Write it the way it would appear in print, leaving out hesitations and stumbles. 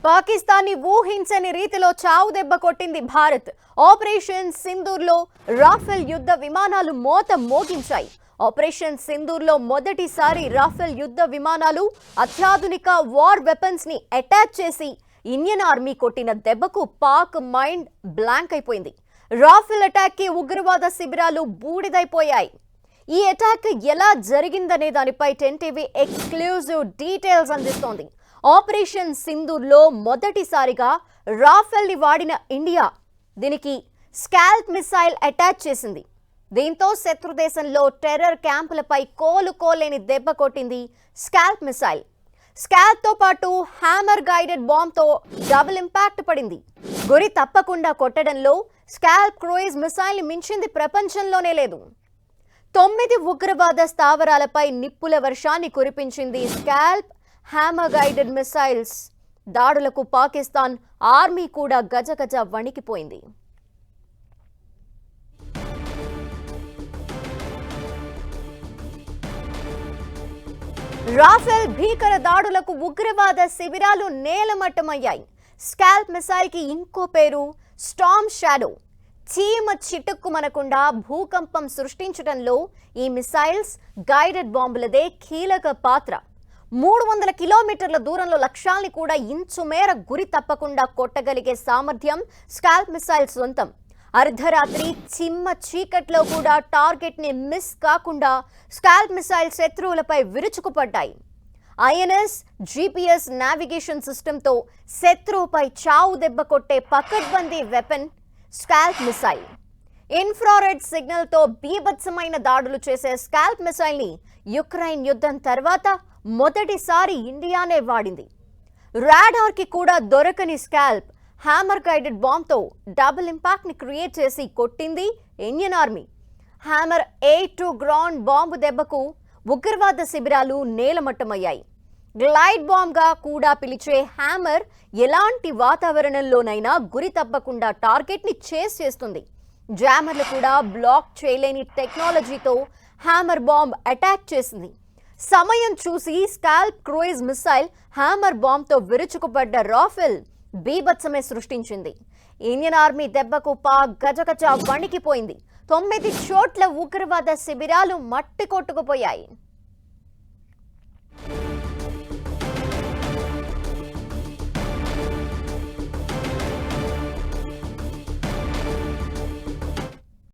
పాకిస్తాన్ని ఊహించని రీతిలో చావు దెబ్బ కొట్టింది భారత్. ఆపరేషన్ సింధూర్లో రాఫెల్ యుద్ధ విమానాలు మోత మోగించాయి. ఆపరేషన్ సింధూర్లో మొదటిసారి రాఫెల్ యుద్ధ విమానాలు అత్యాధునిక వార్ వెపన్స్ ని అటాచ్ చేసి ఇండియన్ ఆర్మీ కొట్టిన దెబ్బకు పాక్ మైండ్ బ్లాంక్ అయిపోయింది. రాఫెల్ అటాక్ కి ఉగ్రవాద శిబిరాలు బూడిదైపోయాయి. ఈ అటాక్ ఎలా జరిగిందనే దానిపై 10 టీవీ ఎక్స్క్లూజివ్ డీటెయిల్స్ అందిస్తోంది. ఆపరేషన్ సింధూర్లో మొదటిసారిగా రాఫెల్ ని వాడిన ఇండియా దీనికి స్కాల్ప్ మిసైల్ అటాచ్ చేసింది. దీంతో శత్రు దేశంలో టెర్రర్ క్యాంపులపై కోలుకోలేని దెబ్బ కొట్టింది స్కాల్ప్ మిసైల్. స్కాల్ప్ తో పాటు హ్యామర్ గైడెడ్ బాంబ్ తో డబుల్ ఇంపాక్ట్ పడింది. గురి తప్పకుండా కొట్టడంలో స్కాల్ప్ క్రూయిజ్ మిసైల్ ని మించింది ప్రపంచంలోనే లేదు. 9 ఉగ్రవాద స్థావరాలపై నిప్పుల వర్షాన్ని కురిపించింది స్కాల్ప్ హ్యామర్ గైడెడ్ మిసైల్స్. దాడులకు పాకిస్తాన్ ఆర్మీ కూడా గజగజ వణికిపోయింది. రాఫెల్ భీకర దాడులకు ఉగ్రవాద శిబిరాలు నేలమట్టమయ్యాయి. స్కాల్ప్ మిసైల్ కి ఇంకో పేరు స్టార్మ్ షాడో. చీమ చిటుక్కుమనకుండా భూకంపం సృష్టించడంలో ఈ మిసైల్స్ గైడెడ్ బాంబులదే కీలక పాత్ర. 300 కిలోమీటర్ల దూరంలో లక్ష్యాల్ని కూడా ఇంచు మేర గురి తప్పకుండా కొట్టగలిగే సామర్థ్యం స్కాల్ప్ మిసైల్ సొంతం. అర్ధరాత్రి చిమ్మ చీకట్లో కూడా టార్గెట్ ని మిస్ కాకుండా స్కాల్ప్ మిసైల్ శత్రువులపై విరుచుకుపడ్డాయి. ఐఎన్ఎస్ జీపీఎస్ నావిగేషన్ సిస్టంతో శత్రువుపై చావు దెబ్బ కొట్టే పకడ్బందీ weapon SCALP missile. Infrared signal తో బీభత్సమైన దాడులు చేసే స్కాల్ప్ మిసైల్ ని యుక్రెయిన్ యుద్ధం తర్వాత మొదటిసారి ఇండియానే వాడింది. రాడార్ కి కూడా దొరకని స్కాల్ప్ హ్యామర్ గైడెడ్ బాంబ్ తో డబుల్ ఇంపాక్ట్ ని క్రియేట్ చేసి కొట్టింది Indian army. Hammer A2 ground bomb దెబ్బకు ఉగ్రవాద శిబిరాలు నేలమట్టమయ్యాయి. గ్లైడ్ బాంబ్ గా కూడా పిలిచే హ్యామర్ ఎలాంటి వాతావరణంలోనైనా గురి తప్పకుండా టార్గెట్ ని చేస్ చేస్తుంది. జామర్లు కూడా బ్లాక్ చేయలేని టెక్నాలజీతో హ్యామర్ బాంబ్ అటాక్ చేసింది. సమయం చూసి scalp cruise missile hammer bomb తో విరుచుకుపడ్డ రాఫెల్ బీభత్సమే సృష్టించింది. ఇండియన్ ఆర్మీ దెబ్బకు పాక్ గజగజ వణికిపోయింది. 9 చోట్ల ఉగ్రవాద శిబిరాలు మట్టి కొట్టుకుపోయాయి.